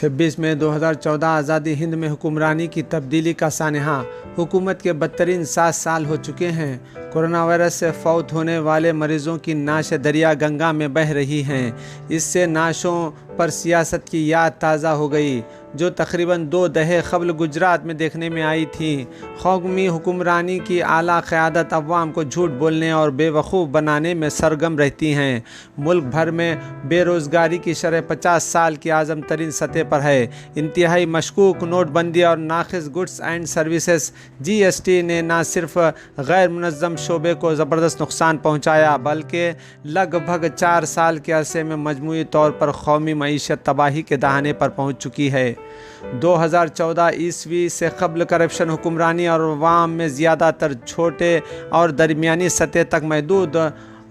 26 मई 2014 आज़ादी हिंद में हुक्मरानी की तब्दीली का सानहा। हुकूमत के बदतरीन 7 साल हो चुके हैं। कोरोना वायरस से फौत होने वाले मरीजों की नाश दरिया गंगा में बह रही हैं। इससे नाशों पर सियासत की याद ताज़ा हो गई जो तकरीबन 2 दहाई क़ब्ल गुजरात में देखने में आई थी। कौमी हुक्मरानी की आला क़यादत अवाम को झूठ बोलने और बेवकूफ़ बनाने में सरगर्म रहती हैं। मुल्क भर में बेरोज़गारी की शरह 50 साल की आज़म तरीन सतह पर है। इंतहाई मशकूक नोटबंदी और नाक़िस गुड्स एंड सर्विसेज GST ने न सिर्फ गैर मुनज़्ज़म शोबे को ज़बरदस्त नुकसान पहुँचाया बल्कि लगभग 4 साल के अरसे में मजमूई तौर पर कौमी मईशत तबाही के दहाने पर पहुँच चुकी है। 2014 ईस्वी से कबल करप्शन हुक्मरानी और अवाम में ज़्यादातर छोटे और दरमियानी सतह तक महदूद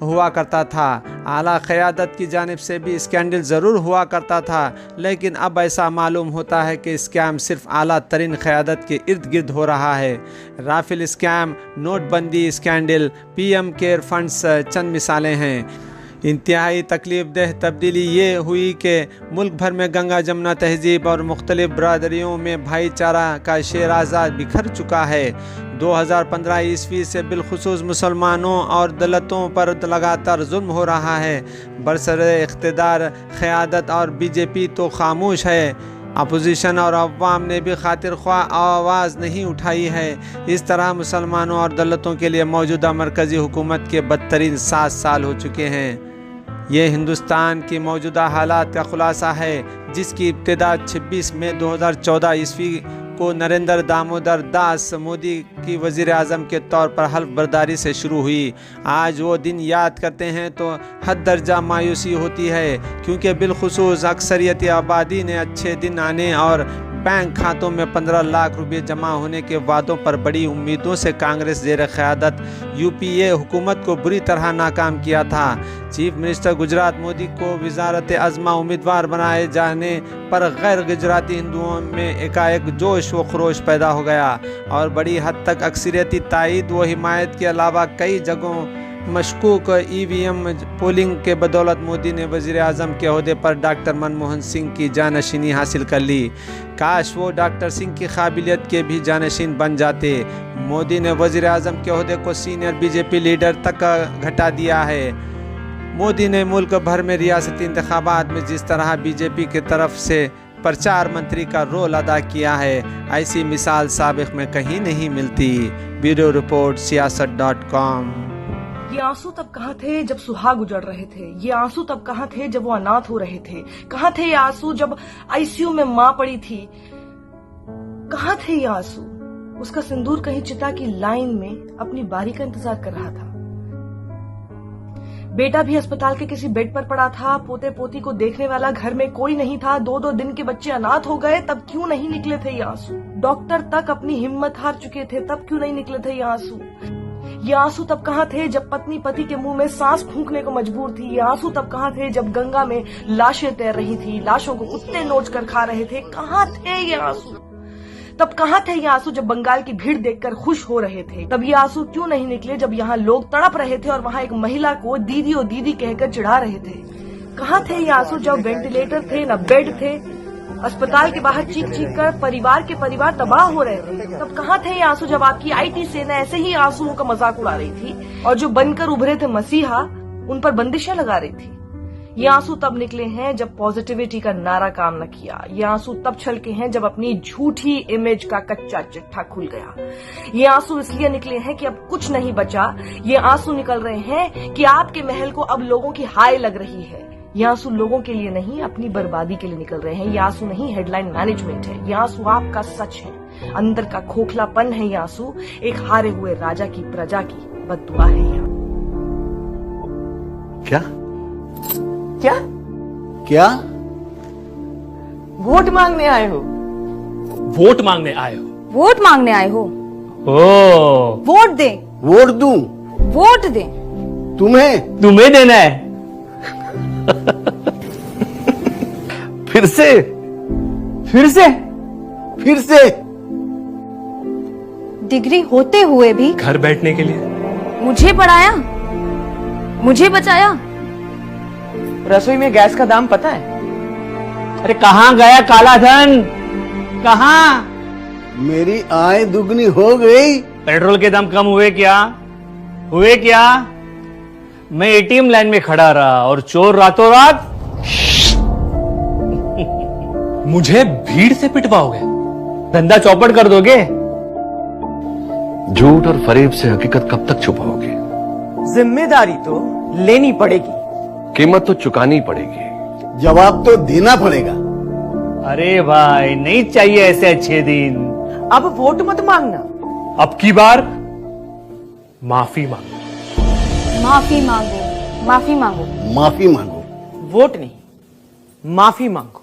हुआ करता था। आला क़यादत की जानिब से भी स्कैंडल ज़रूर हुआ करता था, लेकिन अब ऐसा मालूम होता है कि स्कैम सिर्फ आला तरीन क़यादत के इर्द गिर्द हो रहा है। राफेल स्कैम, नोटबंदी स्कैंडल, PM केयर फंड्स चंद मिसालें हैं। इंतहाई तकलीफ देह तब्दीली ये हुई कि मुल्क भर में गंगा जमुना तहजीब और मुख्तलिफ बरादरियों में भाईचारा का शेराज़ा बिखर चुका है। 2015 ईस्वी से बिलखुसूस मुसलमानों और दलितों पर लगातार जुल्म हो रहा है। बरसरे इख्तिदार क़यादत और BJP तो खामोश है। अपोजिशन और अवाम ने भी खातिर ख्वाह आवाज़ नहीं उठाई है। इस तरह मुसलमानों और दलितों के लिए मौजूदा मरकज़ी हुकूमत के बदतरीन 7 साल हो चुके हैं। ये हिंदुस्तान की मौजूदा हालात का खुलासा है जिसकी इब्तिदा 26 मई 2014 ईस्वी को नरेंद्र दामोदर दास मोदी की वज़ीर आज़म के तौर पर हल्फ बर्दारी से शुरू हुई। आज वो दिन याद करते हैं तो हद दर्जा मायूसी होती है, क्योंकि बिलखुसूस अक्सरियती आबादी ने अच्छे दिन आने और बैंक खातों में 15 लाख रुपये जमा होने के वादों पर बड़ी उम्मीदों से कांग्रेस ज़ेर क़यादत UPA हुकूमत को बुरी तरह नाकाम किया था। चीफ मिनिस्टर गुजरात मोदी को वज़ारत अज़मा उम्मीदवार बनाए जाने पर गैर गुजराती हिंदुओं में एकाएक जोश व खरोश पैदा हो गया और बड़ी हद तक अक्सरियती तायद व हिमायत के अलावा कई जगहों मशकूक EVM पोलिंग के बदौलत मोदी ने वज़ीर आज़म के अहदे पर डॉक्टर मनमोहन सिंह की जानशीनी हासिल कर ली। काश वो डॉक्टर सिंह की काबिलियत के भी जानशीन बन जाते। मोदी ने वज़ीर आज़म के अहदे को सीनियर BJP लीडर तक घटा दिया है। मोदी ने मुल्क भर में रियासती इंतखाबात में जिस तरह BJP की तरफ से प्रचार मंत्री का रोल अदा किया है, ऐसी मिसाल साबिक़ में कहीं नहीं मिलती। Bureau report siyaasat.com। ये आंसू तब कहाँ थे जब सुहाग उजड़ रहे थे। ये आंसू तब कहाँ थे जब वो अनाथ हो रहे थे। कहाँ थे ये आंसू जब ICU में माँ पड़ी थी। कहाँ थे ये आंसू। उसका सिंदूर कहीं चिता की लाइन में अपनी बारी का इंतजार कर रहा था। बेटा भी अस्पताल के किसी बेड पर पड़ा था। पोते पोती को देखने वाला घर में कोई नहीं था। 2-2 दिन के बच्चे अनाथ हो गए, तब क्यों नहीं निकले थे ये आंसू। डॉक्टर तक अपनी हिम्मत हार चुके थे, तब क्यों नहीं निकले थे ये आंसू। ये आंसू तब कहाँ थे जब पत्नी पति के मुंह में सांस फूंकने को मजबूर थी। ये आंसू तब कहाँ थे जब गंगा में लाशें तैर रही थी, लाशों को कुत्ते नोच कर खा रहे थे। कहाँ थे ये आंसू। तब कहाँ थे ये आंसू जब बंगाल की भीड़ देखकर खुश हो रहे थे। तब ये आंसू क्यों नहीं निकले जब यहाँ लोग तड़प रहे थे और वहाँ एक महिला को दीदी ओ दीदी कहकर चिढ़ा रहे थे। कहाँ थे ये आंसू जब वेंटिलेटर थे, न बेड थे, अस्पताल के बाहर चीख चीख कर परिवार के परिवार तबाह हो रहे थे। तब कहाँ थे ये आंसू जब आपकी IT सेना ऐसे ही आंसुओं का मजाक उड़ा रही थी और जो बनकर उभरे थे मसीहा उन पर बंदिशें लगा रही थी। ये आंसू तब निकले हैं जब पॉजिटिविटी का नारा काम न किया। ये आंसू तब छलके हैं जब अपनी झूठी इमेज का कच्चा चिट्ठा खुल गया। ये आंसू इसलिए निकले हैं कि अब कुछ नहीं बचा। ये आंसू निकल रहे हैं कि आपके महल को अब लोगों की हाय लग रही है। ये आंसू लोगों के लिए नहीं, अपनी बर्बादी के लिए निकल रहे हैं। ये आंसू नहीं हेडलाइन मैनेजमेंट है। ये आंसू आपका सच है, अंदर का खोखलापन है। ये आंसू एक हारे हुए राजा की प्रजा की बद्दुआ है। क्या क्या क्या वोट मांगने आए हो। वोट मांगने आए हो। वोट मांगने आए हो। ओ, वोट दे। वोट दूं वोट दे। तुम्हें देना है। फिर से डिग्री होते हुए भी घर बैठने के लिए मुझे पढ़ाया, मुझे बचाया। रसोई में गैस का दाम पता है? अरे कहाँ गया काला धन? कहाँ? मेरी आय दुगनी हो गई। पेट्रोल के दाम कम हुए क्या? हुए क्या? मैं एटीएम लाइन में खड़ा रहा और चोर रातों रात मुझे भीड़ से पिटवाओगे? धंधा चौपट कर दोगे? झूठ और फरेब से हकीकत कब तक छुपाओगे? जिम्मेदारी तो लेनी पड़ेगी, कीमत तो चुकानी पड़ेगी। जवाब तो देना पड़ेगा। अरे भाई नहीं चाहिए ऐसे अच्छे दिन। अब वोट मत मांगना। अब की बार माफी मांगो। माफी मांगो, माफी मांगो। माफी मांगो। वोट नहीं, माफी मांगो।